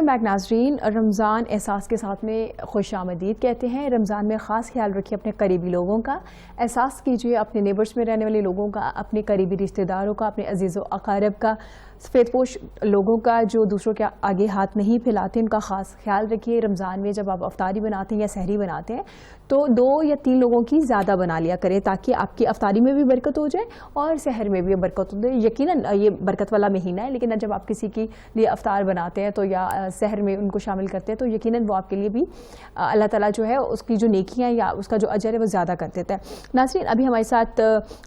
Back ناظرین. رمضان احساس کے ساتھ میں خوش آمدید کہتے ہیں. رمضان میں خاص خیال رکھیے اپنے قریبی لوگوں کا, احساس کیجیے اپنے نیبرز میں رہنے والے لوگوں کا, اپنے قریبی رشتہ داروں کا, اپنے عزیز و اقارب کا, سفید پوش لوگوں کا جو دوسروں کے آگے ہاتھ نہیں پھیلاتے, ان کا خاص خیال رکھیے. رمضان میں جب آپ افطاری بناتے ہیں یا سحری بناتے ہیں تو 2 یا 3 لوگوں کی زیادہ بنا لیا کریں تاکہ آپ کی افطاری میں بھی برکت ہو جائے اور سحر میں بھی برکت ہو جائے. یقیناً یہ برکت والا مہینہ ہے, لیکن جب آپ کسی کے لیے افطار بناتے ہیں تو یا سحر میں ان کو شامل کرتے ہیں تو یقیناً وہ آپ کے لیے بھی اللہ تعالیٰ جو ہے اس کی جو نیکیاں یا اس کا جو اجر ہے وہ زیادہ کر دیتا ہے. ناظرین, ابھی ہمارے ساتھ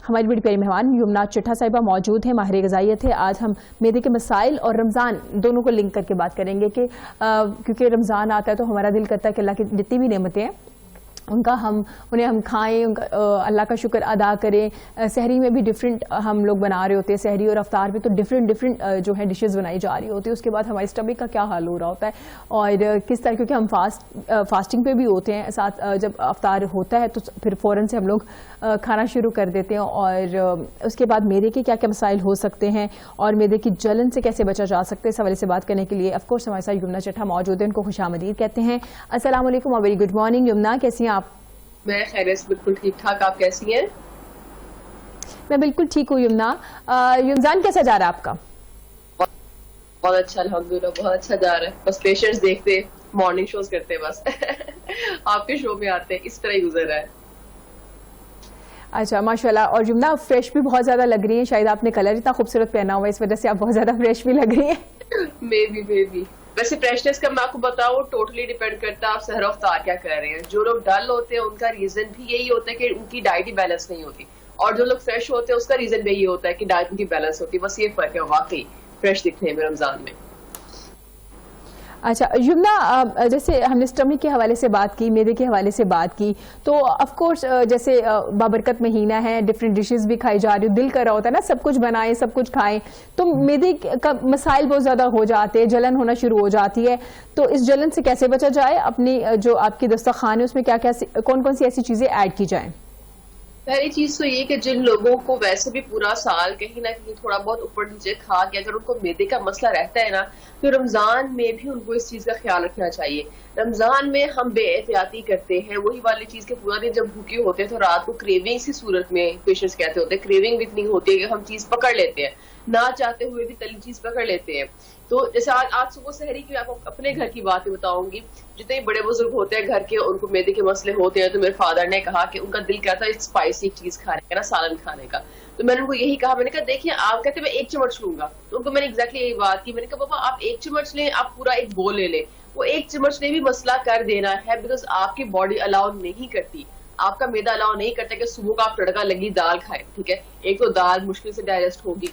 ہماری بڑی پیاری مہمان یمنا چٹھا صاحبہ موجود ہیں, ماہر غذائیت ہے. آج ہم معدے کے مسائل اور رمضان دونوں کو لنک کر کے بات کریں گے کہ کیونکہ رمضان آتا ہے تو ہمارا دل کرتا ہے کہ اللہ کی جتنی بھی نعمتیں ہیں انہیں ہم کھائیں, اللہ کا شکر ادا کریں. سحری میں بھی ڈفرینٹ ہم لوگ بنا رہے ہوتے ہیں, سحری اور افطار میں تو ڈفرینٹ جو ہے ڈشز بنائی جا رہی ہوتی ہے. اس کے بعد ہمارے اسٹمک کا کیا حال ہو رہا ہوتا ہے اور کس طرح, کیونکہ ہم فاسٹنگ پہ بھی ہوتے ہیں ساتھ, جب افطار ہوتا ہے تو پھر فوراً سے ہم لوگ کھانا شروع کر دیتے ہیں. اور اس کے بعد معدے کے کیا کیا مسائل ہو سکتے ہیں اور معدے کی جلن سے کیسے بچا جا سکتا ہے, اس حوالے سے بات کرنے کے لیے آف کورس ہمارے ساتھ یمنا چٹھا موجود ہے. ان کو خوش آمدید کہتے ہیں. السلام علیکم اور ویری گڈ مارننگ. یمنا, کیسی ہیں آپ؟ میں خیریت سے بالکل ٹھیک ٹھاک. آپ کیسی ہیں؟ میں بالکل ٹھیک ہوں. یمنا, رمضان کیسا جا رہا ہے آپ کا؟ بہت اچھا, الحمدللہ بہت اچھا جا رہا ہے. بس پیشنٹس دیکھتے, مارننگ شوز کرتے, بس آپ کے شو میں آتے, اس طرح ہی گزر رہا ہے. اچھا, ماشاءاللہ. اور یمنا فریش بھی بہت زیادہ لگ رہی ہیں, شاید آپ نے کلر اتنا خوبصورت پہنا ہوا ہے اس وجہ سے آپ بہت زیادہ فریش بھی لگ رہی ہیں. مے بی ویسے فریشنس کا میں آپ کو بتاؤں ٹوٹلی ڈیپینڈ کرتا ہے آپ سحر افطار کیا کر رہے ہیں. جو لوگ ڈل ہوتے ہیں ان کا ریزن بھی یہی ہوتا ہے کہ ان کی ڈائٹ ہی بیلنس نہیں ہوتی, اور جو لوگ فریش ہوتے ہیں اس کا ریزن بھی یہی ہوتا ہے کہ ڈائٹ ان کی بیلنس ہوتی ہے. بس یہ فرق ہے واقعی فریش دکھنے میں رمضان میں. اچھا یمنا, جیسے ہم نے اسٹمک کے حوالے سے بات کی, معدے کے حوالے سے بات کی, تو آف کورس جیسے بابرکت مہینہ ہے, ڈفرینٹ ڈشز بھی کھائی جا رہی, دل کر رہا ہوتا ہے نا سب کچھ بنائیں سب کچھ کھائیں, تو معدے کا مسائل بہت زیادہ ہو جاتے ہیں, جلن ہونا شروع ہو جاتی ہے. تو اس جلن سے کیسے بچا جائے؟ اپنی جو آپ کی دسترخوان ہے اس میں کیا کیا کون سی ایسی چیزیں ایڈ کی جائیں؟ پہلی چیز تو یہ کہ جن لوگوں کو ویسے بھی پورا سال کہیں نہ کہیں تھوڑا بہت اوپر نیچے کھا کے اگر ان کو معدے کا مسئلہ رہتا ہے نا, تو رمضان میں بھی ان کو اس چیز کا خیال رکھنا چاہیے. رمضان میں ہم بے احتیاطی کرتے ہیں, وہی والی چیز کے پورا دن جب بھوکے ہوتے ہیں تو رات کو کریونگ کی صورت میں پیشنٹس کہتے ہوتے ہیں, کریونگ بھی اتنی ہوتی ہے کہ ہم چیز پکڑ لیتے ہیں, نہ چاہتے ہوئے بھی تلی چیز پکڑ لیتے ہیں. تو جیسے آج صبح سحری کی آپ کو اپنے گھر کی باتیں بتاؤں گی. جتنے بڑے بزرگ ہوتے ہیں گھر کے, ان کو معدے کے مسئلے ہوتے ہیں, تو میرے فادر نے کہا کہ ان کا دل کہتا ہے اسپائسی چیز کھانے کا نا, سالن کھانے کا. تو میں نے ان کو یہی کہا, میں نے کہا دیکھیے آپ کہتے ہیں میں 1 چمچ لوں گا, تو ان کو میں نے ایگزیکٹلی یہی بات کی. میں نے کہا پاپا آپ 1 چمچ لیں, آپ پورا 1 بول لے لیں, وہ 1 چمچ نے بھی مسئلہ کر دینا ہے, بیکاز آپ کی باڈی الاؤ نہیں کرتی, آپ کا میدا الاؤ نہیں کرتا کہ صبح کا آپ تڑکا لگی دال کھائیں. ٹھیک ہے, ایک تو دال مشکل سے ڈائجسٹ ہوگی,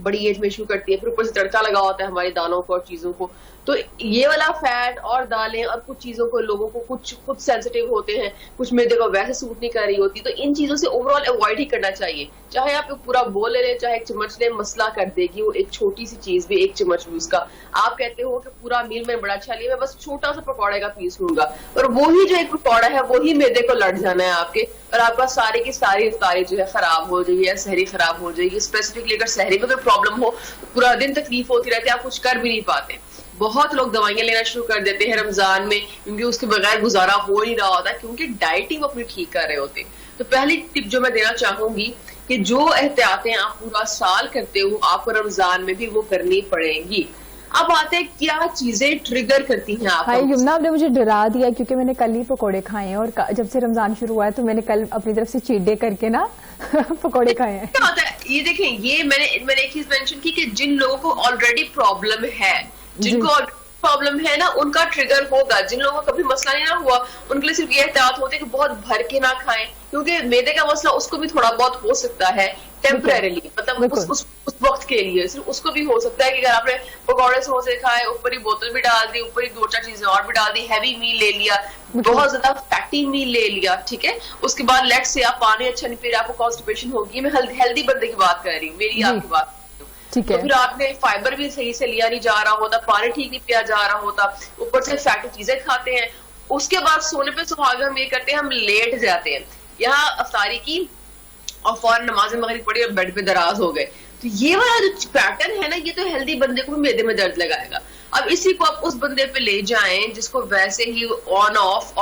بڑی ایج میں ایشو کرتی ہے, پھر اوپر سے تڑکا لگا ہوتا ہے ہماری دالوں کو اور چیزوں کو. تو یہ والا فیٹ اور دالیں اور کچھ چیزوں کو لوگوں کو کچھ خود سینسیٹیو ہوتے ہیں, کچھ میدے کو ویسے سوٹ نہیں کر رہی ہوتی, تو ان چیزوں سے اوور آل اوائڈ ہی کرنا چاہیے. چاہے آپ پورا بول لے لیں, چاہے 1 چمچ لیں, مسئلہ کر دے گی وہ ایک چھوٹی سی چیز بھی. 1 چمچ بھی اس کا, آپ کہتے ہو کہ پورا میل میں بڑا اچھا لیا, میں بس چھوٹا سا پکوڑے کا پیس لوں گا, اور وہی جو ایک پکوڑا ہے وہی میدے کو لڑ جانا ہے آپ کے, اور آپ کا ساری کی ساری افطاری جو ہے خراب ہو جائے گی, سحری خراب ہو جائے گی. اسپیسیفکلی اگر سحری میں کوئی پرابلم ہو تو پورا دن تکلیف ہوتی رہتی ہے, آپ کچھ کر بھی نہیں پاتے. بہت لوگ دوائیاں لینا شروع کر دیتے ہیں رمضان میں, کیونکہ اس کے بغیر گزارا ہو نہیں رہا ہوتا, کیونکہ ڈائٹنگ اپنی ٹھیک کر رہے ہوتے. تو پہلی ٹپ جو میں دینا چاہوں گی کہ جو احتیاطیں آپ پورا سال کرتے ہو آپ کو رمضان میں بھی وہ کرنی پڑیں گی. اب آتے ہیں کیا چیزیں ٹریگر کرتی ہیں آپ. یمنا, آپ نے مجھے ڈرا دیا کیونکہ میں نے کل ہی پکوڑے کھائے ہیں, اور جب سے رمضان شروع ہوا ہے تو میں نے کل اپنی طرف سے چیٹ ڈے کر کے نا پکوڑے کھائے ہیں. کیا ہوتا ہے یہ دیکھیں, یہ میں نے ایک چیز مینشن کی کہ جن لوگوں کو آلریڈی پرابلم ہے, جن کو پرابلم ہے نا, ان کا ٹریگر ہوگا. جن لوگوں کا کبھی مسئلہ نہیں نہ ہوا ان کے لیے صرف یہ احتیاط ہوتی ہے کہ بہت بھر کے نہ کھائیں, کیونکہ میدے کا مسئلہ اس کو بھی تھوڑا بہت ہو سکتا ہے ٹیمپریریلی, مطلب اس وقت کے لیے صرف اس کو بھی ہو سکتا ہے کہ اگر آپ نے پکوڑے سموسے کھائے, اوپر ہی بوتل بھی ڈال دی, اوپر ہی 2-4 چیزیں اور بھی ڈال دی, ہیوی میل لے لیا, بہت زیادہ فیٹی میل لے لیا, ٹھیک ہے, اس کے بعد لیٹ سے آپ پانی اچھا نہیں پی رہے, آپ کو کانسٹیپیشن ہوگی. میں ہیلدی بندے کی بات کر رہی ہوں, میری آپ کی بات. تو پھر آپ نے فائبر بھی صحیح سے لیا نہیں جا رہا ہوتا, پانی ٹھیک نہیں پیا جا رہا ہوتا, اوپر سے فیٹی چیزیں کھاتے ہیں. اس کے بعد سونے پہ سہاگا ہم یہ کرتے ہیں, ہم لیٹ جاتے ہیں. یہاں افطاری کی اور فوراً نماز مغرب پڑھی اور بیڈ پہ دراز ہو گئے. تو یہ والا جو پیٹرن ہے نا, یہ تو ہیلدی بندے کو میدے میں درد لگائے گا. اب اسی کو آپ اس بندے پہ لے جائیں جس کو ویسے ہی آن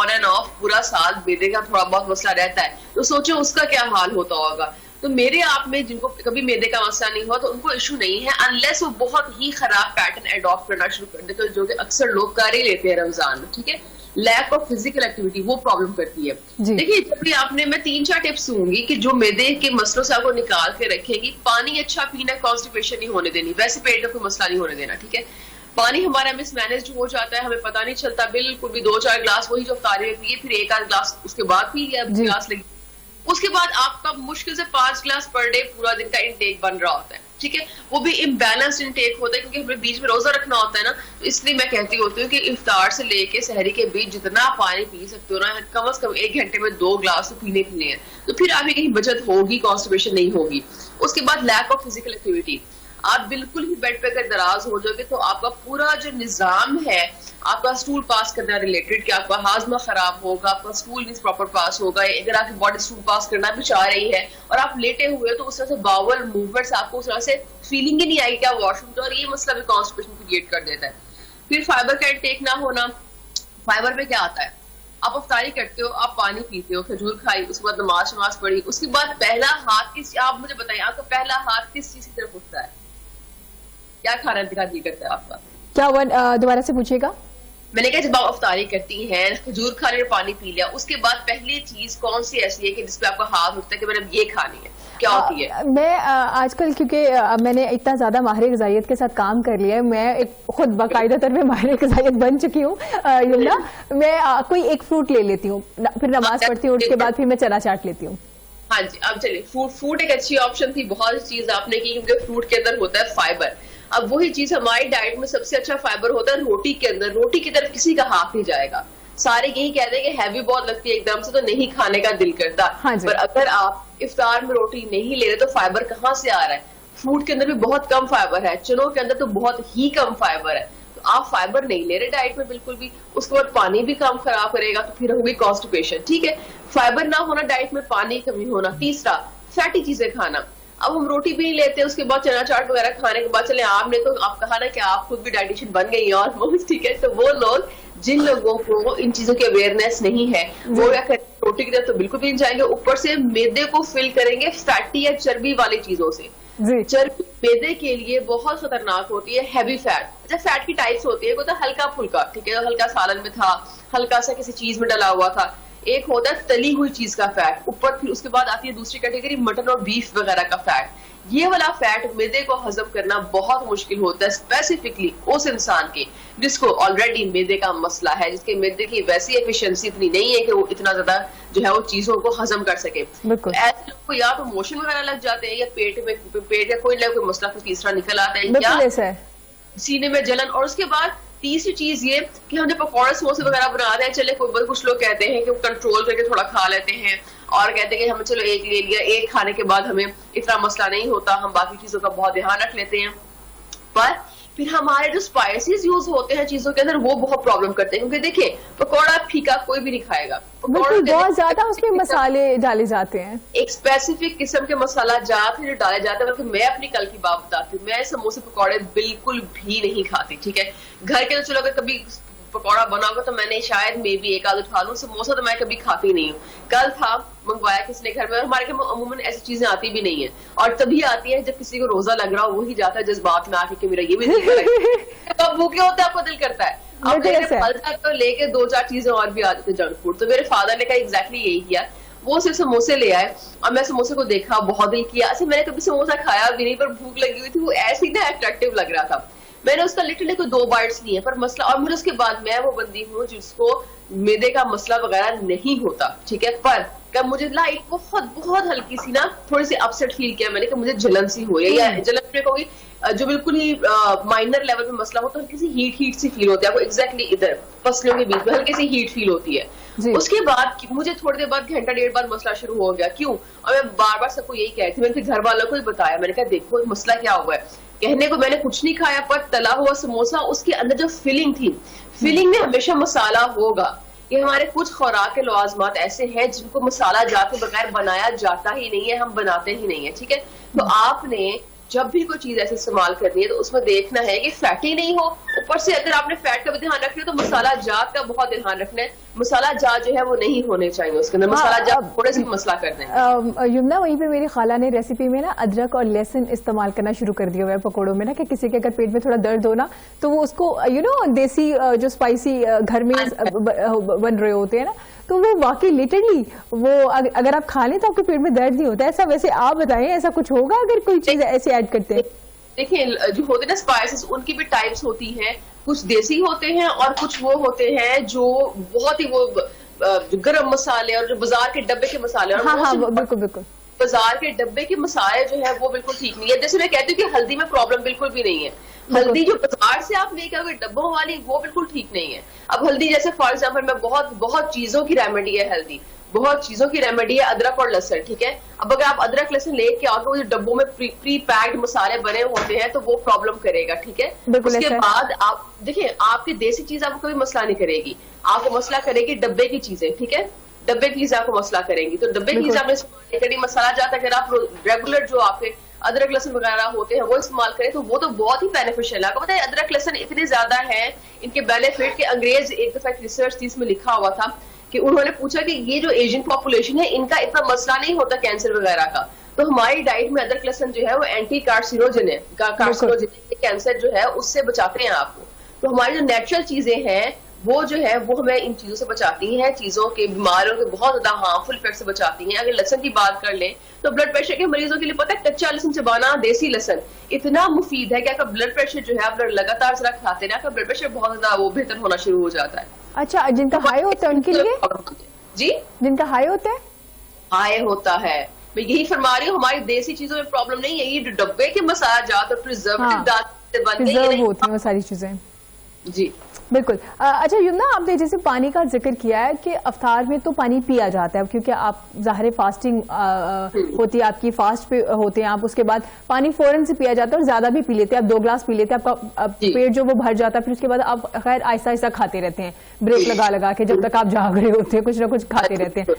اینڈ آف پورا سال میدے کا تھوڑا بہت مسئلہ رہتا ہے, تو سوچیں اس کا کیا حال ہوتا ہوگا. تو میرے آپ میں جن کو کبھی میدے کا مسئلہ نہیں ہوا تو ان کو ایشو نہیں ہے, انلیس وہ بہت ہی خراب پیٹرن اڈاپٹ کرنا شروع کر دے, تو جو کہ اکثر لوگ کر ہی لیتے ہیں رمضان میں, ٹھیک ہے. لیک آف فزیکل ایکٹیویٹی وہ پرابلم کرتی ہے. دیکھیے جب بھی آپ نے, میں 3-4 ٹپس دوں گی کہ جو میدے کے مسئلوں سے آپ کو نکال کے رکھے گی. پانی اچھا پینا, کانسٹیپیشن نہیں ہونے دینی, ویسے پیٹ کا کوئی مسئلہ نہیں ہونے دینا, ٹھیک ہے. پانی ہمارا مس مینج ہو جاتا ہے, ہمیں پتہ نہیں چلتا بالکل بھی. 2-4 گلاس وہی جو افطاری میں پیے, پھر 1-8 گلاس اس کے بعد پی یا گلاس لگی, اس کے بعد آپ کا مشکل سے 5 گلاس پر ڈے پورا دن کا انٹیک بن رہا ہوتا ہے, ٹھیک ہے. وہ بھی امبیلنس انٹیک ہوتا ہے کیونکہ ہمیں بیچ میں روزہ رکھنا ہوتا ہے نا. تو اس لیے میں کہتی ہوتی ہوں کہ افطار سے لے کے سحری کے بیچ جتنا پانی پی سکتے ہو نا, کم از کم 1 گھنٹے میں 2 گلاس تو پینے ہیں, تو پھر آپ کی کہیں بچت ہوگی, کانسٹیپیشن نہیں ہوگی. اس کے بعد لیک آف فزیکل ایکٹیویٹی, آپ بالکل ہی بیڈ پہ اگر دراز ہو جاؤ گے تو آپ کا پورا جو نظام ہے, آپ کا اسٹول پاس کرنا ریلیٹڈ, کہ آپ کا ہاضمہ خراب ہوگا, آپ کا اسٹول نہیں پراپر پاس ہوگا. اگر آپ کی باڈی اسٹول پاس کرنا بھی چاہ رہی ہے اور آپ لیٹے ہوئے تو اس طرح سے باول موومنٹ سے آپ کو اس طرح سے فیلنگ ہی نہیں آئی کہ آپ واش روم, اور یہ مسئلہ بھی کانسٹیپیشن کریٹ کر دیتا ہے. پھر فائبر کا انٹیک نہ ہونا. فائبر میں کیا آتا ہے, آپ افطاری کرتے ہو, آپ پانی پیتے ہو, کھجور کھائی, اس کے بعد نماز پڑھی, اس کے بعد پہلا ہاتھ کس, آپ مجھے بتائیے آپ کا پہلا ہاتھ کس چیز کی طرف اٹھتا ہے, کیا کھانا دکھا دل کرتا ہے آپ کا؟ کیا دوبارہ سے پوچھیے گا؟ میں نے کہا جب آپ افطاری کرتی ہیں, کھجور کھا لیا, پانی پی لیا, اس کے بعد پہلی چیز کون سی ایسی ہے کہ جس پہ آپ کا ہاتھ اٹھتا ہے کہ میں نے یہ کھانی ہے, کیا ہوتی ہے؟ میں آج کل کیونکہ میں نے اتنا زیادہ ماہر غذائیت کے ساتھ کام کر لیا ہے, میں خود باقاعدہ طور پہ ماہر غذائیت بن چکی ہوں یمنا. میں کوئی ایک فروٹ لے لیتی ہوں, پھر نماز پڑھتی ہوں, اس کے بعد پھر میں چنا چاٹ لیتی ہوں. ہاں جی, اب چلیے فروٹ ایک اچھی آپشن تھی, بہت چیز آپ نے کی کیونکہ فروٹ کے اندر ہوتا ہے فائبر. اب وہی چیز ہماری ڈائٹ میں سب سے اچھا فائبر ہوتا ہے روٹی کے اندر. روٹی کی طرف کسی کا ہاتھ نہیں جائے گا, سارے یہی کہتے ہیں کہ ہیوی بہت لگتی ہے ایک دم سے تو نہیں کھانے کا دل کرتا. پر اگر آپ افطار میں روٹی نہیں لے رہے تو فائبر کہاں سے آ رہا ہے؟ فروٹ کے اندر بھی بہت کم فائبر ہے, چنوں کے اندر تو بہت ہی کم فائبر ہے. تو آپ فائبر نہیں لے رہے ڈائٹ میں بالکل بھی, اس کے بعد پانی بھی کم خراب کرے گا, تو پھر ہوگی کانسٹیپیشن, ٹھیک ہے. فائبر نہ ہونا ڈائٹ میں, پانی کی کمی ہونا. تیسرا, فیٹی چیزیں کھانا. اب ہم روٹی بھی نہیں لیتے, اس کے بعد چنا چاٹ وغیرہ کھانے کے بعد, چلے آپ نے تو آپ کہا نا کہ آپ خود بھی ڈائٹیشین بن گئی ہیں آلموسٹ, ٹھیک ہے. تو وہ لوگ جن لوگوں کو ان چیزوں کی اویئرنیس نہیں ہے وہ کیا کریں, روٹی کی طرف تو بالکل بھی نہیں جائیں گے, اوپر سے میدے کو فل کریں گے فیٹی یا چربی والی چیزوں سے. چربی میدے کے لیے بہت خطرناک ہوتی ہے. ہیوی فیٹ, اچھا فیٹ کی ٹائپس ہوتی ہے, وہ تو ہلکا پھلکا, ٹھیک ہے, ہلکا سالن میں تھا, ہلکا سا کسی چیز میں ڈلا ہوا تھا. ایک ہوتا ہے تلی ہوئی چیز کا فیٹ اوپر, پھر اس کے بعد آتی ہے دوسری کیٹیگری مٹن اور بیف وغیرہ کا فیٹ. یہ والا فیٹ میدے کو ہضم کرنا بہت مشکل ہوتا ہے, اسپیسیفکلی اس انسان کے جس کو آلریڈی میدے کا مسئلہ ہے, جس کے میدے کی ویسی ایفیشنسی اتنی نہیں ہے کہ وہ اتنا زیادہ جو ہے وہ چیزوں کو ہضم کر سکے. ایسے لوگوں کو یا تو موشن وغیرہ لگ جاتے ہیں, یا پیٹ یا کوئی مسئلہ کوئی تیسرا نکل آتا ہے, یا سینے میں جلن. اور اس کے بعد تیسری چیز یہ کہ ہم جب پکوڑے سموسے وغیرہ بناتے ہیں, چلے کچھ لوگ کہتے ہیں کہ وہ کنٹرول کر کے تھوڑا کھا لیتے ہیں, اور کہتے ہیں کہ ہم چلو ایک لے لیا, ایک کھانے کے بعد ہمیں اتنا مسئلہ نہیں ہوتا, ہم باقی چیزوں کا بہت دھیان رکھ لیتے ہیں. پر پھر ہمارے جو اسپائسیز یوز ہوتے ہیں چیزوں کے اندر وہ بہت پرابلم کرتے ہیں, کیونکہ دیکھیں پکوڑا پھیکا کوئی بھی نہیں کھائے گا, بہت زیادہ اس میں مسالے ڈالے جاتے ہیں, ایک اسپیسیفک قسم کے مسالہ جات جو ڈالے جاتے ہیں. بلکہ میں اپنی کل کی بات بتاتی ہوں, میں سموسے پکوڑے بالکل بھی نہیں کھاتی, ٹھیک ہے. گھر کے تو چلو اگر کبھی پکوڑا بنا ہوگا تو میں نے شاید میں بھی ایک آدھ اٹھا لوں, سموسا تو میں کبھی کھاتی نہیں ہوں. کل تھا منگوایا کسی نے گھر میں, اور ہمارے گھر میں عموماً ایسی چیزیں آتی بھی نہیں ہیں, اور تبھی آتی ہے جب کسی کو روزہ لگ رہا ہو, وہی جاتا ہے جذبات میں آ کے کہ میرا یہ بھی دل کرتا ہے. بھوکے ہوتے ہیں آپ کو دل کرتا ہے, اب تو لے کے 2-4 چیزیں اور بھی آ جاتی ہیں جنک فوڈ. تو میرے فادر نے کہا ایگزیکٹلی یہی کیا, وہ صرف سموسے لے آئے, اور میں سموسے کو دیکھا, بہت دل کیا. ایسے میں نے کبھی سموسا کھایا بھی نہیں, پر بھوک لگی ہوئی تھی, وہ ایسی نا اٹریکٹیو لگ رہا تھا. میں نے اس کا لٹرلی کوئی 2 بائٹس لیے, پر مسئلہ, اور مجھے اس کے بعد میں وہ بندی ہوں جس کو میدے کا مسئلہ وغیرہ نہیں ہوتا, ٹھیک ہے. پر کب مجھے لائٹ بہت ہلکی سی نا تھوڑی سی اپسیٹ فیل کیا میں نے کہ مجھے جلن سی ہوئی, یا جلن میں کوئی جو بالکل ہی مائنر لیول پہ مسئلہ ہوتا ہے, ہلکی سی ہیٹ سی فیل ہوتی ہے آپ کو, ایگزیکٹلی ادھر پسلیوں کے بیچ میں ہلکی سی ہیٹ فیل ہوتی ہے. اس کے بعد مجھے تھوڑی دیر بعد گھنٹہ ڈیڑھ بعد مسئلہ شروع ہو گیا. کیوں؟ اور میں بار سب کو یہی کہتی تھی, میں نے گھر والوں کو ہی بتایا, میں نے کہا دیکھو مسئلہ کیا ہوا ہے. کہنے کو میں نے کچھ نہیں کھایا, پر تلا ہوا سموسا, اس کے اندر جو فلنگ تھی, فلنگ میں ہمیشہ مسالہ ہوگا. کہ ہمارے کچھ خوراک کے لوازمات ایسے ہیں جن کو مسالہ جات کے بغیر بنایا جاتا ہی نہیں ہے, ہم بناتے ہی نہیں ہے, ٹھیک ہے. تو آپ نے جب بھی کوئی چیز ایسے استعمال کرنی ہے تو اس میں دیکھنا ہے کہ فیٹی نہیں ہو. اوپر سے اگر آپ نے فیٹ کا بھی دھیان رکھنا ہے تو مسالہ جات کا بہت دھیان رکھنا ہے. مسالہ جات جو ہے وہ نہیں ہونے چاہیے اس کے اندر. مسالہ جات تھوڑے سے مسئلہ کر دیں. یمنا وہیں پہ میری خالہ نے ریسیپی میں نا ادرک اور لہسن استعمال کرنا شروع کر دیا ہوا ہے پکوڑوں میں نا, کہ کسی کے اگر پیٹ میں تھوڑا درد ہو نا تو وہ اس کو دیسی جو اسپائسی گھر میں بن رہے ہوتے ہیں نا, تو وہ واقعی لٹرلی وہ اگر آپ کھا لیں تو آپ کے پیٹ میں درد نہیں ہوتا ایسا. ویسے آپ بتائیں ایسا کچھ ہوگا اگر کوئی چیز ایسے ایڈ کرتے ہیں؟ دیکھیں جو ہوتے ہیں نا اسپائسز, ان کی بھی ٹائپس ہوتی ہیں. کچھ دیسی ہوتے ہیں اور کچھ وہ ہوتے ہیں جو بہت ہی وہ گرم مسالے اور جو بازار کے ڈبے کے مسالے. ہاں بالکل بالکل. بازار کے ڈبے کے مسالے جو ہے وہ بالکل ٹھیک نہیں ہے. جیسے میں کہتی ہوں کہ ہلدی میں پرابلم بالکل بھی نہیں ہے. ہلدی جو بازار سے آپ لے کے آؤ گے ڈبوں والی, وہ بالکل ٹھیک نہیں ہے. اب ہلدی جیسے فار ایگزامپل میں بہت چیزوں کی ریمیڈی ہے ہلدی, بہت چیزوں کی ریمیڈی ہے ادرک اور لہسن. ٹھیک ہے, اب اگر آپ ادرک لہسن لے کے آؤ گے ڈبوں میں پری پیکڈ مسالے بنے ہوتے ہیں تو وہ پرابلم کرے گا. ٹھیک ہے, اس کے بعد آپ دیکھیں آپ کی دیسی چیز آپ کو کوئی مسئلہ نہیں کرے گی, آپ کو مسئلہ کرے گی ڈبے کی چیزیں. ٹھیک ہے, ڈبے کی چیزیں آپ کو مسئلہ کریں گی. تو ڈبے کی چیزیں آپ نے استعمال نہیں کرنی. مسالہ جاتا اگر آپ ریگولر جو آپ کے ادرک لہسن وغیرہ ہوتے ہیں وہ استعمال کریں تو وہ تو بہت ہی بینیفیشیل ہے. آپ کو پتہ ہے ادرک لہسن اتنے زیادہ ہیں ان کے بینیفٹ کہ انگریز ایک دفعہ ریسرچ تھی اس میں لکھا ہوا تھا کہ انہوں نے پوچھا کہ یہ جو ایشین پاپولیشن ہے ان کا اتنا مسئلہ نہیں ہوتا کینسر وغیرہ کا, تو ہماری ڈائٹ میں ادرک لہسن جو ہے وہ اینٹی کارسینوجن ہے. کینسر جو ہے اس سے بچاتے ہیں آپ کو. تو ہماری جو نیچرل چیزیں ہیں وہ جو ہے وہ ہمیں ان چیزوں سے بچاتی ہیں, چیزوں کے بیماریوں کے بہت زیادہ ہارمفل افیکٹ سے بچاتی ہیں. اگر لہسن کی بات کر لیں تو بلڈ پریشر کے مریضوں کے لیے پتہ ہے کچا لہسن چبانا, دیسی لہسن اتنا مفید ہے کہ آپ کا بلڈ پریشر جو ہے آپ لگاتار ذرا کھاتے ہیں آپ کا بلڈ پریشر بہت زیادہ وہ بہتر ہونا شروع ہو جاتا ہے. اچھا, جن کا ہائی ہوتا ہے ان کے لیے جی, جن کا ہائی ہوتا ہے ہائی ہوتا ہے میں یہی فرما رہی ہوں, ہماری دیسی چیزوں میں پرابلم نہیں ہے. یہ ڈبے کے مسالہ جات اور پرزرویٹو ہوتی ہیں وہ ساری چیزیں. جی بالکل. اچھا یمنا, آپ نے جیسے پانی کا ذکر کیا ہے کہ افطار میں تو پانی پیا جاتا ہے کیونکہ آپ ظاہر فاسٹنگ ہوتی ہے آپ کی, فاسٹ پہ ہوتے ہیں آپ, اس کے بعد پانی فوراً سے پیا جاتا ہے اور زیادہ بھی پی لیتے ہیں آپ, 2 گلاس پی لیتے ہیں, آپ کا پیٹ جو وہ بھر جاتا ہے. پھر اس کے بعد آپ خیر آہستہ آہستہ کھاتے رہتے ہیں, بریک لگا کے جب تک آپ جاگ رہے ہوتے ہیں کچھ نہ کچھ کھاتے رہتے ہیں.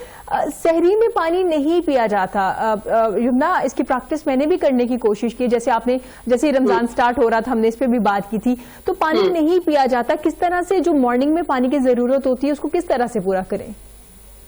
سحری میں پانی نہیں پیا جاتا یمنا, اس کی پریکٹس میں نے بھی کرنے کی کوشش کی, جیسے رمضان سٹارٹ ہو رہا تھا ہم نے اس پہ بھی بات کی تھی, تو پانی نہیں پیا جاتا. کس طرح سے جو مارننگ میں پانی کی ضرورت ہوتی ہے اس کو کس طرح سے پورا کریں؟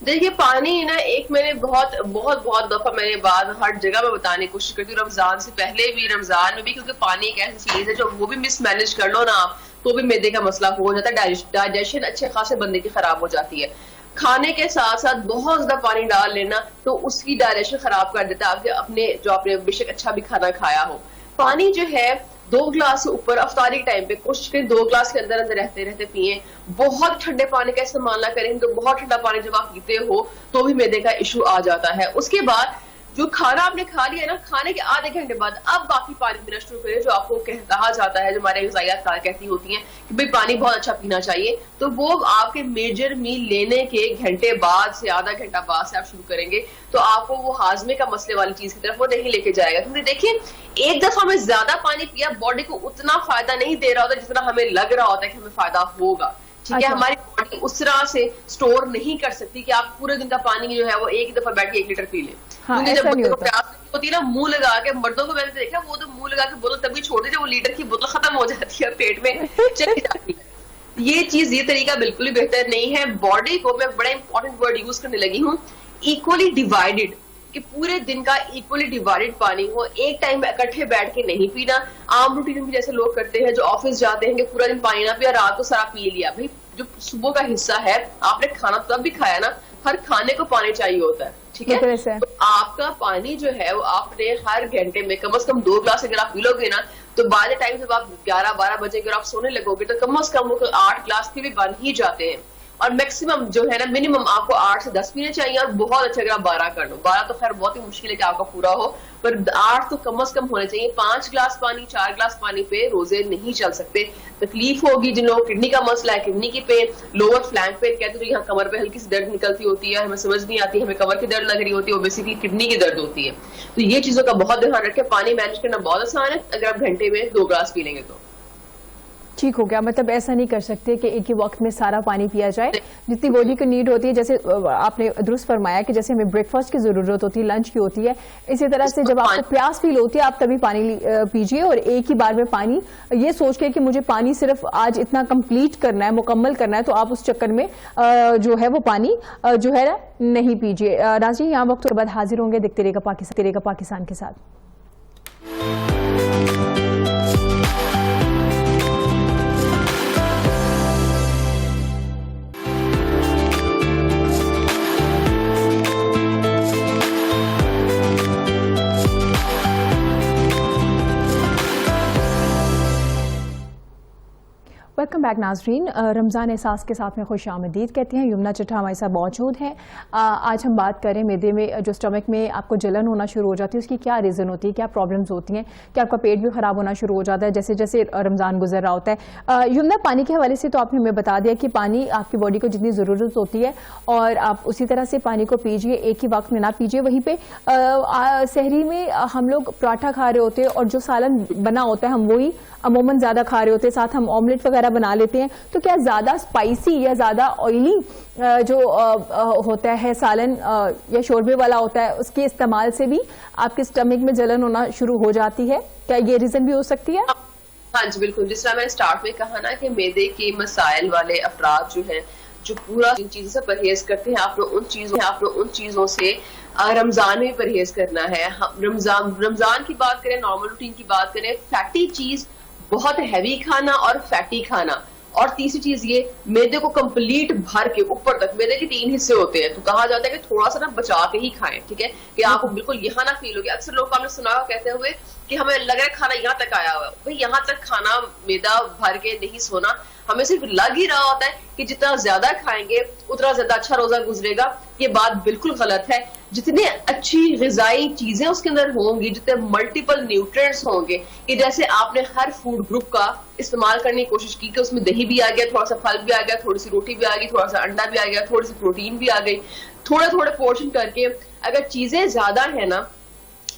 دیکھیے پانی نا ایک میں نے بہت دفعہ میں نے بات ہر جگہ میں بتانے کی کوشش کرتی ہوں, رمضان سے پہلے بھی رمضان میں بھی, کیونکہ پانی ایک ایسی چیز ہے جو وہ بھی مس مینج کر لو نا آپ تو بھی معدے کا مسئلہ ہو جاتا ہے, ڈائجیشن اچھے خاصے بندے کی خراب ہو جاتی ہے. کھانے کے ساتھ ساتھ بہت زیادہ پانی ڈال لینا تو اس کی ڈائجیشن خراب کر دیتا ہے آپ نے بے شک اچھا بھی کھانا کھایا ہو. پانی جو ہے 2 گلاس سے اوپر افطاری ٹائم پہ کوشش کریں 2 گلاس کے اندر رہتے پیئیں. بہت ٹھنڈے پانی کا استعمال نہ کریں تو بہت ٹھنڈا پانی جب آپ پیتے ہو تو بھی معدے کا ایشو آ جاتا ہے. اس کے بعد جو کھانا آپ نے کھا لیا نا, کھانے کے آدھے گھنٹے بعد اب باقی پانی پینا شروع کریں, جو آپ کو کہا جاتا ہے, جو ہمارے غذائیات کہتی ہوتی ہیں کہ بھئی پانی بہت اچھا پینا چاہیے. تو وہ آپ کے میجر میل لینے کے گھنٹے بعد سے آدھا گھنٹہ بعد سے آپ شروع کریں گے تو آپ کو وہ ہاضمے کا مسئلے والی چیز کی طرف وہ نہیں لے کے جائے گا. کیونکہ دیکھیں ایک دفعہ ہمیں زیادہ پانی پیا باڈی کو اتنا فائدہ نہیں دے رہا ہوتا جتنا ہمیں لگ رہا ہوتا ہے کہ ہمیں فائدہ ہوگا. ٹھیک ہے, ہماری باڈی اس طرح سے سٹور نہیں کر سکتی کہ آپ پورے دن کا پانی جو ہے وہ ایک دفعہ بیٹھ کے 1 لیٹر پی لیں. کیونکہ جب بندوں کو پیاس ہوتی ہے نا, منہ لگا کے, مردوں کو میں نے دیکھا وہ تو منہ لگا کے بوتل تبھی چھوڑ دیتے, وہ لیٹر کی بوتل ختم ہو جاتی ہے پیٹ میں چلی جاتی ہے. یہ طریقہ بالکل ہی بہتر نہیں ہے. باڈی کو میں بڑا امپورٹنٹ ورڈ یوز کرنے لگی ہوں, ایکولی ڈیوائڈیڈ, کہ پورے دن کا ایکولی ڈیوائڈیڈ پانی ہو, ایک ٹائم میں اکٹھے بیٹھ کے نہیں پینا. عام روٹین میں جیسے لوگ کرتے ہیں جو آفس جاتے ہیں کہ پورا دن پانی نہ پیا, رات کو سارا پی لیا. بھائی جو صبح کا حصہ ہے آپ نے کھانا تب بھی کھایا نا, ہر کھانے کو پانی چاہیے ہوتا ہے. ٹھیک ہے, تو آپ کا پانی جو ہے وہ آپ نے ہر گھنٹے میں کم از کم 2 گلاس اگر آپ پی لو گے نا تو بعد ٹائم جب آپ 11-12 بجے اگر آپ سونے لگو گے تو کم از کم 8 گلاس کے بھی بن ہی جاتے ہیں. اور میکسیمم جو ہے نا منیمم آپ کو 8 سے 10 پینے چاہیے, اور بہت اچھا اگر آپ 12 کر لو. 12 تو خیر بہت ہی مشکل ہے کہ آپ کا پورا ہو, پر 8 تو کم از کم ہونے چاہیے. 5 گلاس پانی 4 گلاس پانی پہ روزے نہیں چل سکتے. تکلیف ہوگی جن لوگوں کو کڈنی کا مسئلہ ہے, کڈنی کی پین, لوور فلینک پین کہتے ہیں, یہاں کمر پہ ہلکی سی درد نکلتی ہوتی ہے, ہمیں سمجھ نہیں آتی, ہمیں کمر کی درد لگ رہی ہوتی ہے, وہ بیسیکلی کڈنی کی درد ہوتی ہے. تو یہ چیزوں کا بہت دھیان رکھیں. پانی مینج کرنا بہت آسان ہے اگر آپ گھنٹے میں 2 گلاس پی لیں گے تو. ٹھیک ہو گیا. مطلب ایسا نہیں کر سکتے کہ ایک ہی وقت میں سارا پانی پیا جائے, جتنی باڈی کو نیڈ ہوتی ہے. جیسے آپ نے درست فرمایا کہ جیسے ہمیں بریک فاسٹ کی ضرورت ہوتی ہے, لنچ کی ہوتی ہے, اسی طرح سے جب آپ کو پیاس فیل ہوتی ہے آپ تبھی پانی پیجیے, اور ایک ہی بار میں پانی یہ سوچ کے کہ مجھے پانی صرف آج اتنا کمپلیٹ کرنا ہے, مکمل کرنا ہے, تو آپ اس چکر میں جو ہے وہ پانی جو ہے نہیں پیجیے. ناظرین یہاں وقت کے بعد حاضر ہوں گے, دیکھتے رہے گا پاکستان کے ساتھ. ویلکم بیک ناظرین. رمضان احساس کے ساتھ میں خوش آمدید کہتے ہیں. یمنا چٹھا ہمارے ساتھ موجود ہے. آج ہم بات کریں معدے میں جو اسٹمک میں آپ کو جلن ہونا شروع ہو جاتی ہے, اس کی کیا ریزن ہوتی ہے, کیا پرابلمز ہوتی ہیں, کہ آپ کا پیٹ بھی خراب ہونا شروع ہو جاتا ہے جیسے جیسے رمضان گزر رہا ہوتا ہے. یمنا پانی کے حوالے سے تو آپ نے ہمیں بتا دیا کہ پانی آپ کی باڈی کو جتنی ضرورت ہوتی ہے اور آپ اسی طرح سے پانی کو پیجیے, ایک ہی وقت میں نہ پیجیے. وہیں پہ سحری میں ہم لوگ پراٹھا کھا رہے ہوتے ہیں اور جو سالن بنا ہوتا ہے ہم وہی عموماً زیادہ کھا رہے ہوتے ہیں, ساتھ ہم آملیٹ وغیرہ بنا لیتے ہیں. تو کیا زیادہ اسپائسی یا زیادہ آئلی جو ہوتا ہے سالن یا شوربے والا ہوتا ہے, اس کے استعمال سے بھی آپ کے اسٹمک میں جلن ہونا شروع ہو جاتی ہے؟ کیا یہ ریزن بھی ہو سکتی ہے؟ ہاں جی بالکل. جس طرح میں نے اسٹارٹ میں کہا نا کہ معدے کے مسائل والے افراد جو ہیں جو پورا ان چیزوں سے پرہیز کرتے ہیں, آپ نے ان چیزوں سے رمضان میں پرہیز کرنا ہے. رمضان کی بات کریں, نارمل روٹین کی بات کریں, فیٹی چیز بہت ہیوی کھانا اور فیٹی کھانا, اور تیسری چیز یہ معدے کو کمپلیٹ بھر کے اوپر تک, معدے کے 3 حصے ہوتے ہیں, تو کہا جاتا ہے کہ تھوڑا سا نا بچا کے ہی کھائیں, ٹھیک ہے, کہ آپ کو بالکل یہاں نہ فیل ہوگی. اکثر لوگ آپ نے سنا کہتے ہوئے کہ ہمیں لگ رہا ہے کھانا یہاں تک آیا ہوا ہے. بھائی یہاں تک کھانا معدہ بھر کے نہیں سونا, ہمیں صرف لگ ہی رہا ہوتا ہے کہ جتنا زیادہ کھائیں گے اتنا زیادہ اچھا روزہ گزرے گا. یہ بات بالکل غلط ہے. جتنے اچھی غذائی چیزیں اس کے اندر ہوں گی, جتنے ملٹیپل نیوٹرینٹس ہوں گے, کہ جیسے آپ نے ہر فوڈ گروپ کا استعمال کرنے کی کوشش کی کہ اس میں دہی بھی آ گیا, تھوڑا سا پھل بھی آ گیا, تھوڑی سی روٹی بھی آ گئی, تھوڑا سا انڈا بھی آ گیا, تھوڑی سی پروٹین بھی آ گئی, تھوڑے پورشن کر کے اگر چیزیں زیادہ ہیں نا,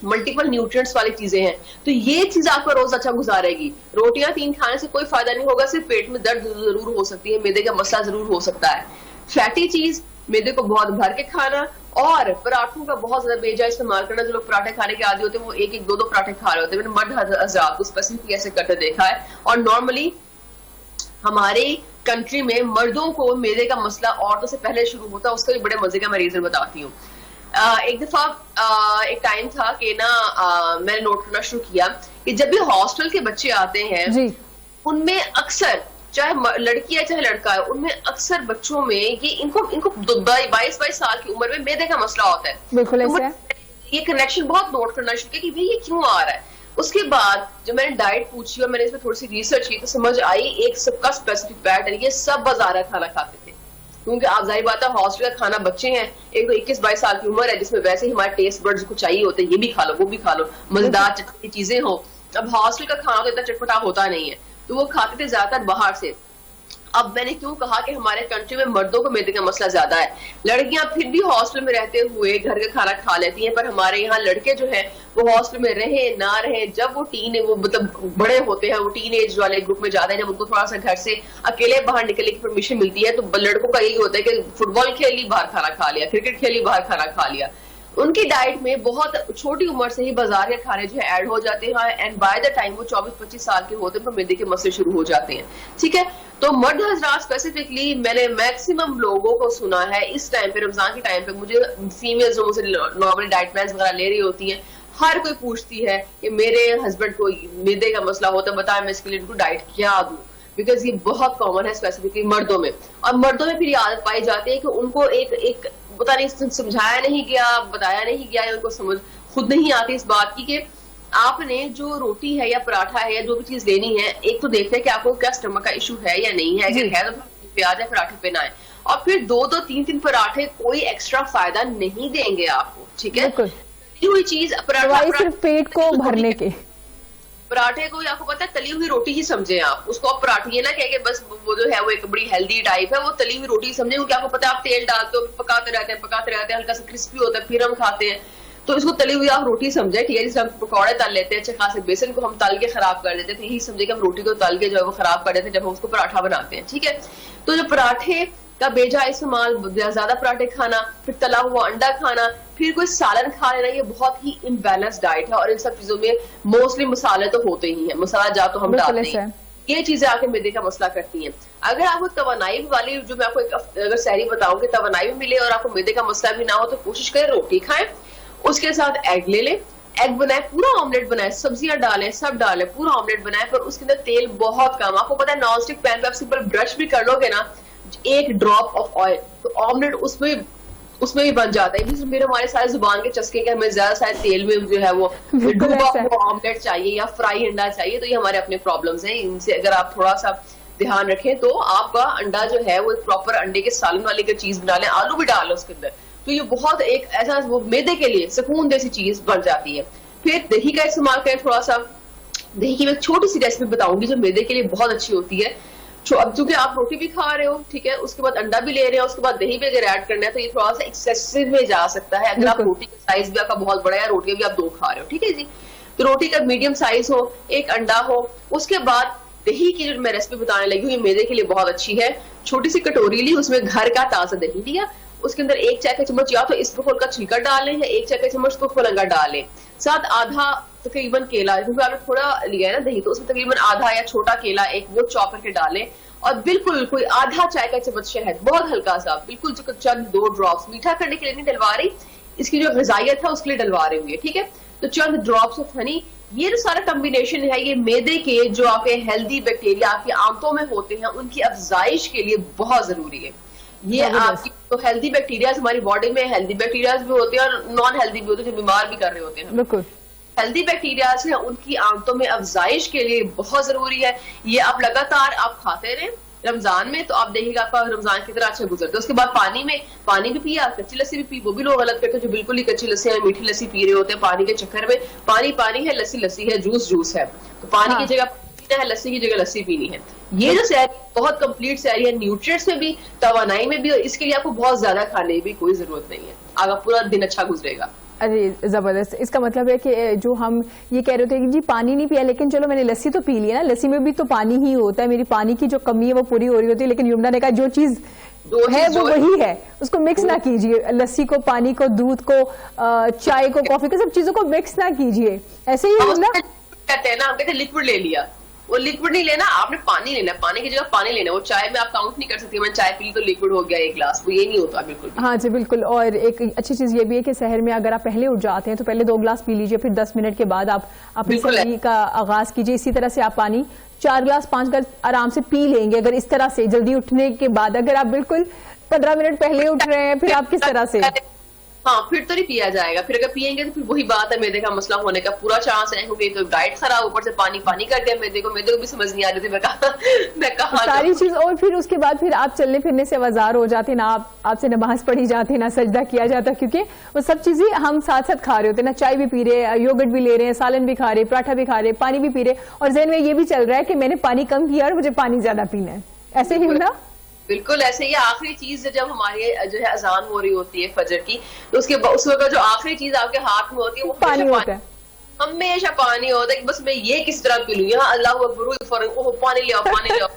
ملٹیپل نیوٹرینٹس والی چیزیں ہیں, تو یہ چیز آپ کا روز اچھا گزارے گی. روٹیاں 3 کھانے سے کوئی فائدہ نہیں ہوگا, صرف پیٹ میں درد ضرور ہو سکتی ہے, معدے کا مسئلہ ضرور ہو سکتا ہے. فیٹی چیز معدے کو بہت بھر کے کھانا, اور پراٹھوں کا بہت زیادہ بے جا استعمال کرنا. جو لوگ پراٹھے کھانے کے عادی ہوتے ہیں وہ 1-2 پراٹھے کھا رہے ہوتے ہیں. میں نے مرد حضرات کو اسپیسیفکلی ایسے کرتے دیکھا ہے. اور نارملی ہماری کنٹری میں مردوں کو معدے کا مسئلہ عورتوں سے پہلے شروع ہوتا ہے. اس کا بھی بڑے مزے کا میں ریزن بتاتی ہوں. ایک دفعہ ایک ٹائم تھا کہ نا میں نے نوٹ کرنا شروع کیا کہ جب بھی ہاسٹل کے بچے آتے ہیں ان میں اکثر, چاہے لڑکی ہے چاہے لڑکا ہے, ان میں اکثر بچوں میں یہ ان کو 22 سال کی عمر میں معدے کا مسئلہ ہوتا ہے. بالکل یہ کنیکشن بہت نوٹ کرنا شروع کیا کہ بھائی یہ کیوں آ رہا ہے. اس کے بعد جب میں نے ڈائٹ پوچھی اور میں نے اس میں تھوڑی سی ریسرچ کی تو سمجھ آئی ایک سب کا اسپیسیفک پیٹرن, یہ سب بازارہ کھانا کھاتے تھے. کیونکہ آپ ظاہر بات ہے ہاسٹل کا کھانا, بچے ہیں, ایک تو 21-22 سال کی عمر ہے جس میں ویسے ہی ہمارے ٹیسٹ برڈز کو چاہیے ہوتے ہیں, یہ بھی کھا لو وہ بھی کھا لو, مزیدار چٹپٹی چیزیں ہوں. اب ہاسٹل کا کھانا تو اتنا چٹپٹا ہوتا نہیں ہے, تو وہ کھاتے تھے زیادہ تر باہر سے. اب میں نے کیوں کہا کہ ہمارے کنٹری میں مردوں کو معدے کا مسئلہ زیادہ ہے, لڑکیاں پھر بھی ہاسٹل میں رہتے ہوئے گھر کا کھانا کھا لیتی ہیں, پر ہمارے یہاں لڑکے جو ہیں وہ ہاسٹل میں رہیں نہ رہیں, جب وہ مطلب بڑے ہوتے ہیں, وہ ٹین ایج والے گروپ میں جاتے ہیں, جب ان کو تھوڑا سا گھر سے اکیلے باہر نکلنے کی پرمیشن ملتی ہے, تو لڑکوں کا یہی ہوتا ہے کہ فٹ بال کھیلی باہر کھانا کھا لیا, کرکٹ کھیلی باہر کھانا کھا لیا. ان کی ڈائٹ میں بہت چھوٹی عمر سے ہی بازار کے کھانے جو ہے ایڈ ہو جاتے ہیں, اینڈ بائی دا ٹائم وہ 24-25 سال کے ہوتے ہیں تو معدے کے مسئلے شروع ہو جاتے ہیں. ٹھیک ہے, تو مرد حضرات اسپیسیفکلی میں نے میکسیمم لوگوں کو سنا ہے اس ٹائم پہ, رمضان کے ٹائم پہ, مجھے فیمیل جو مجھ سے نارملی ڈائٹ پلانس وغیرہ لے رہی ہوتی ہیں, ہر کوئی پوچھتی ہے کہ میرے ہسبینڈ کو معدے کا مسئلہ ہوتا ہے, بتائیں میں اس کے لیے ان کو ڈائٹ کیا دوں, بیکاز یہ بہت کامن ہے اسپیسیفکلی مردوں میں. اور مردوں میں پھر یہ عادت پائی جاتی ہے کہ ان کو ایک پتا نہیں سمجھایا نہیں گیا, بتایا نہیں گیا, ان کو سمجھ خود نہیں آتی اس بات کی کہ آپ نے جو روٹی ہے یا پراٹھا ہے یا جو بھی چیز لینی ہے, ایک تو دیکھتے ہیں کہ آپ کو کیا اسٹمک کا ایشو ہے یا نہیں ہے, اگر ہے تو پیاز یا پراٹھے پہ نہ آئے, اور پھر 2-3 پراٹھے کوئی ایکسٹرا فائدہ نہیں دیں گے آپ کو. ٹھیک ہے, تلی ہوئی چیز صرف پیٹ کو بھرنے کے, پراٹھے کو آپ کو پتا ہے تلی ہوئی روٹی ہی سمجھے آپ اس کو. آپ پراٹھے یہ نہ کہ بس وہ جو ہے وہ ایک بڑی ہیلدی ٹائپ ہے, وہ تلی ہوئی روٹی سمجھے, کیونکہ آپ کو پتا ہے آپ تیل ڈالتے ہو, پکاتے رہتے ہیں, ہلکا سا کرسپی ہوتا ہے, پھر ہم کھاتے ہیں. تو اس کو تلی ہوئی آپ روٹی سمجھے, ٹھیک ہے, جیسے ہم پکوڑے تل لیتے ہیں اچھے خاصے, بیسن کو ہم تل کے خراب کر دیتے تھے, یہی سمجھے کہ ہم روٹی کو تل کے جو ہے وہ خراب کر دیتے ہیں جب ہم اس کو پراٹھا بناتے ہیں, ٹھیک ہے. تو جو پراٹھے کا بیجا استعمال, زیادہ پراٹھے کھانا, پھر تلا ہوا انڈا کھانا, پھر کوئی سالن کھا لینا, یہ بہت ہی امبیلنس ڈائٹ ہے. اور ان سب چیزوں میں موسٹلی مسالے تو ہوتے ہی ہیں, مسالہ جات تو ہم ڈالتے ہیں, یہ چیزیں آ کے میدے کا مسئلہ کرتی ہیں. اگر آپ کو توانائی والی, جو میں آپ کو اگر سحری بتاؤں کہ توانائی بھی ملے اور آپ کو میدے کا مسئلہ بھی نہ ہو, تو کوشش کریں روٹی کھائیں, اس کے ساتھ ایگ لے لیں, ایگ بنائے, پورا آملیٹ بنائے, سبزیاں ڈالیں, سب ڈالیں, پورا آملیٹ بنائے, پر اس کے اندر تیل بہت کم. آپ کو پتا ہے نان اسٹک پین پہ آپ سمپل برش بھی کر لو گے نا, ایک ڈراپ آف آئل, تو آملیٹ اس میں بھی بن جاتا ہے. میرے ہمارے سارے زبان کے چسکے کہ ہمیں زیادہ سارے تیل میں جو ہے وہ ڈوبا ہوا آملیٹ چاہیے یا فرائی انڈا چاہیے, تو یہ ہمارے اپنے پرابلمس ہیں. ان سے اگر آپ تھوڑا سا دھیان رکھیں تو آپ کا انڈا جو ہے وہ پراپر انڈے کے سالن والی کا چیز بنا لیں, آلو بھی ڈال لیں اس کے اندر, تو یہ بہت ایک ایسا وہ میدے کے لیے سکون جیسی چیز بن جاتی ہے. پھر دہی کا استعمال کریں تھوڑا سا. دہی کی میں ایک چھوٹی سی ریسیپی بتاؤں گی جو میدے کے لیے بہت اچھی ہوتی ہے. اب چونکہ آپ روٹی بھی کھا رہے ہو, ٹھیک ہے, اس کے بعد انڈا بھی لے رہے ہیں, اس کے بعد دہی بھی اگر ایڈ کرنا ہے تو یہ تھوڑا سا ایکسیسو میں جا سکتا ہے. اگر آپ روٹی کا سائز بھی آپ کا بہت بڑا ہے, روٹیاں بھی آپ 2 کھا رہے ہو, ٹھیک ہے جی, تو روٹی کا میڈیم سائز ہو, ایک انڈا ہو, اس کے بعد دہی کی جو میں ریسیپی بتانے لگی ہوں یہ میدے کے لیے بہت اچھی ہے. چھوٹی سی کٹوری لی, اس میں گھر کا تازہ دہی لیا, اس کے اندر 1 چائے کا چمچ یا تو اسبغول کا چھلکا ڈال لیں یا 1 چائے کا چمچ تو کھولنگا ڈال لیں, ساتھ آدھا تقریباً کیلا, کیونکہ آپ نے تھوڑا لیا ہے نا دہی, تو اس میں تقریباً آدھا یا چھوٹا کیلا ایک وہ چاپ کر کے ڈالیں, اور بالکل کوئی آدھا چائے کا چمچ شہد, بہت ہلکا سا, بالکل چند 2 ڈراپس, میٹھا کرنے کے لیے نہیں ڈلوا رہی, اس کی جو غذائیت ہے اس کے لیے ڈلوا رہے ہوئے, ٹھیک ہے, تو چند ڈراپس آف ہنی. یہ جو سارا کمبینیشن ہے یہ میدے کے جو آپ کے ہیلدی بیکٹیریا آپ کی آنتوں میں ہوتے ہیں ان کی افزائش کے لیے بہت ضروری ہے. یہ آپ کی تو ہیلدی بیکٹیریاز ہماری باڈی میں ہیلدی بیکٹیریاز بھی ہوتے ہیں اور نان ہیلدی بھی ہوتے ہیں جو بیمار بھی کر رہے ہوتے ہیں. بالکل ہیلدی بیکٹیریاز ہیں ان کی آنتوں میں افزائش کے لیے بہت ضروری ہے. یہ آپ لگاتار آپ کھاتے رہیں رمضان میں, تو آپ دیکھیں گا آپ کا رمضان کی طرح اچھا گزرتا ہے. اس کے بعد پانی بھی پیا, کچی لسی بھی پی, وہ بھی لوگ غلط کرتے ہیں جو بالکل ہی کچی لسی ہے, میٹھی لسی پی رہے ہوتے ہیں پانی کے چکر میں. پانی ہے, لسی ہے, جوس ہے, تو پانی کی جگہ پینا ہے, لسی کی جگہ لسی پینی ہے. یہ جو سحری بہت کمپلیٹ سحری ہے, نیوٹریٹس میں بھی, توانائی میں بھی, اور اس کے لیے آپ کو بہت زیادہ کھانے کی بھی کوئی ضرورت نہیں ہے, آپ کا پورا دن اچھا گزرے گا. ارے زبردست. اس کا مطلب ہے کہ جو ہم یہ کہہ رہے تھے کہ جی پانی نہیں پیا, لیکن چلو میں نے لسی تو پی لی نا, لسی میں بھی تو پانی ہی ہوتا ہے, میری پانی کی جو کمی ہے وہ پوری ہو رہی ہوتی ہے. لیکن یمنا نے کہا جو چیز ہے وہ وہی ہے, اس کو مکس نہ کیجیے, لسی کو, پانی کو, دودھ کو, چائے کو, کافی کو, سب چیزوں کو مکس نہ کیجیے. ایسے ہی یمنا کہتے ہیں نا, ہم کہتے ہیں لکوڈ لے لیا, وہ لکوڈ نہیں لینا, آپ نے پانی لینا, پانی کی جگہ پانی لینا. وہ چائے میں آپ کاؤنٹ نہیں کر سکتی میں چائے پی تو لکوڈ ہو گیا 1 گلاس, وہ یہ نہیں ہوتا بالکل. ہاں جی بالکل. اور ایک اچھی چیز یہ بھی ہے کہ سحر میں اگر آپ پہلے اٹھ جاتے ہیں تو پہلے 2 گلاس پی لیجیے, پھر 10 منٹ کے بعد آپ اپنی سحری کا آغاز کیجیے. اسی طرح سے آپ پانی 4 گلاس 5 گلاس آرام سے پی لیں گے. اگر اس طرح سے جلدی اٹھنے کے بعد, اگر آپ بالکل 15 منٹ پہلے اٹھ رہے ہیں, پھر آپ کس طرح سے, ہاں پھر تو نہیں پیا جائے گا. پھر اگر پیئیں گے تو پھر وہی بات ہے, میدے کا مسئلہ ہونے کا پورا چانس ہے, کیونکہ تو ڈائٹ خراب, اوپر سے پانی کر دیا میدے کو بھی سمجھ نہیں آ رہی تھی میں کہاں ساری چیز. اور پھر اس کے بعد پھر آپ چلنے پھرنے سے آزار ہو جاتے ہیں, نہ آپ سے نماز پڑھی جاتی ہے, نہ سجدہ کیا جاتا, کیونکہ وہ سب چیزیں ہم ساتھ ساتھ کھا رہے ہوتے ہیں نا, چائے بھی پی رہے, یوگرٹ بھی لے رہے ہیں, سالن بھی کھا رہے, پراٹھا بھی کھا رہے, پانی بھی پی رہے, اور ذہن میں یہ بھی چل رہا ہے کہ میں نے پانی کم کیا اور مجھے پانی زیادہ پینا ہے. ایسے ہی ہونا بالکل ایسے ہی. آخری چیز جب ہماری جو ہے اذان ہو رہی ہوتی ہے فجر کی, تو اس وقت جو آخری چیز آپ کے ہاتھ میں ہوتی ہے وہ پانی ہوتا ہے, ہمیشہ پانی ہوتا ہے. کہ بس میں یہ کس طرح پی لوں, یہاں اللہ اکبر, پانی لے آؤ,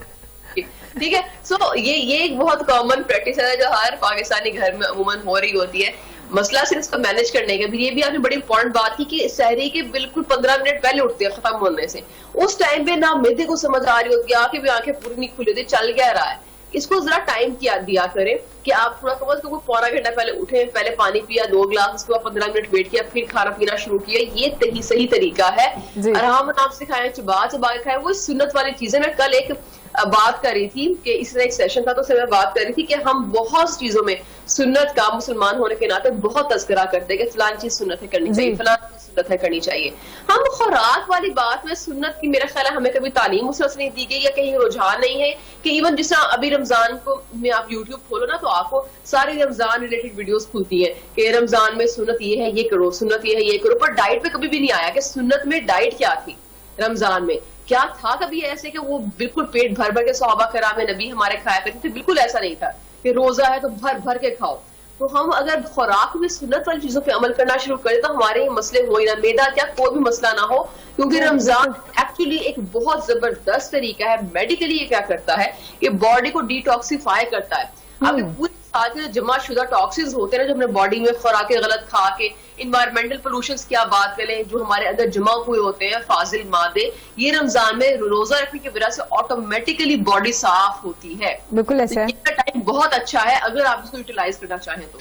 ٹھیک ہے. سو یہ ایک بہت کامن پریکٹس ہے جو ہر پاکستانی گھر میں عموماً ہو رہی ہوتی ہے. مسئلہ صرف اس کو مینج کرنے کا. یہ بھی آپ نے بڑی امپورٹنٹ بات کی کہ سحری کے بالکل 15 منٹ پہلے اٹھتے ہیں ختم ہونے سے, اس ٹائم پہ نہ میدے کو سمجھ آ رہی ہوتی ہے, آنکھیں پوری نہیں کھلی ہوتی, چل کیا رہا ہے. اس کو ذرا ٹائم دیا کریں کہ آپ تھوڑا کم از کم 1.25 گھنٹہ پہلے اٹھیں, پہلے پانی پیا 2 گلاس, اس کے بعد 15 منٹ ویٹ کیا, پھر کھانا پینا شروع کیا. یہ صحیح طریقہ ہے. آرام آرام سے کھائیں, چبا کے کھائیں, وہ سنت والی چیزیں. میں کل ایک بات کر رہی تھی کہ اس طرح ایک سیشن تھا, تو اس میں بات کر رہی تھی کہ ہم بہت چیزوں میں سنت کا مسلمان ہونے کے ناطے بہت تذکرہ کرتے ہیں کہ فلان چیز سنت ہے کرنی چاہیے, فلان چیز سنت ہے کرنی چاہیے. ہم خوراک والی بات میں سنت کی میرا خیال ہے ہمیں کبھی تعلیم مسلسل نہیں دی گئی, یا کہیں رجحان نہیں ہے کہ ایون جس طرح ابھی رمضان کو میں آپ یوٹیوب کھولو نا, تو آپ کو ساری رمضان ریلیٹڈ ویڈیوز کھلتی ہیں کہ رمضان میں سنت یہ ہے یہ کرو, سنت یہ ہے یہ کرو. پر ڈائٹ پہ کبھی بھی نہیں آیا کہ سنت میں ڈائٹ کیا تھی, رمضان میں کیا تھا. کبھی ایسے کہ وہ بالکل پیٹ بھر بھر کے صحابہ کرام نبی ہمارے کھایا کرتے تھے؟ بالکل ایسا نہیں تھا کہ روزہ ہے تو بھر بھر کے کھاؤ. تو ہم اگر خوراک میں سنت والی چیزوں پہ عمل کرنا شروع کریں تو ہمارے یہ مسئلے ہو ہی نہ، میدا کیا کوئی بھی مسئلہ نہ ہو، کیونکہ رمضان ایکچولی ایک بہت زبردست طریقہ ہے. میڈیکلی یہ کیا کرتا ہے، یہ باڈی کو ڈیٹاکسیفائی کرتا ہے. اب پوری ساتھ میں جمع شدہ ٹاکسنز ہوتے ہیں نا جو ہمارے باڈی میں خوراکیں غلط کھا کے، انوائرمنٹل پولوشنز کی آپ بات کریں جو ہمارے اندر جمع ہوئے ہوتے ہیں فاضل مادے، یہ رمضان میں روزہ رکھنے کی وجہ سے آٹومیٹیکلی باڈی صاف ہوتی ہے. بالکل ایسا ہے. یہ ٹائم بہت اچھا ہے اگر آپ اس کو یوٹیلائز کرنا چاہیں تو.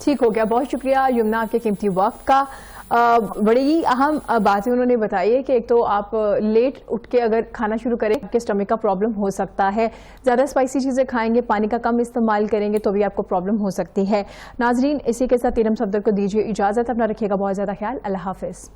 ٹھیک ہو گیا، بہت شکریہ یمنا آپ کے قیمتی وقت کا. بڑی ہی اہم باتیں انہوں نے بتائی ہے کہ ایک تو آپ لیٹ اٹھ کے اگر کھانا شروع کریں آپ کے اسٹمک کا پرابلم ہو سکتا ہے، زیادہ اسپائسی چیزیں کھائیں گے، پانی کا کم استعمال کریں گے تو بھی آپ کو پرابلم ہو سکتی ہے. ناظرین اسی کے ساتھ ایرم صفدر کو دیجیے اجازت، اپنا رکھیے گا بہت زیادہ خیال. اللہ حافظ.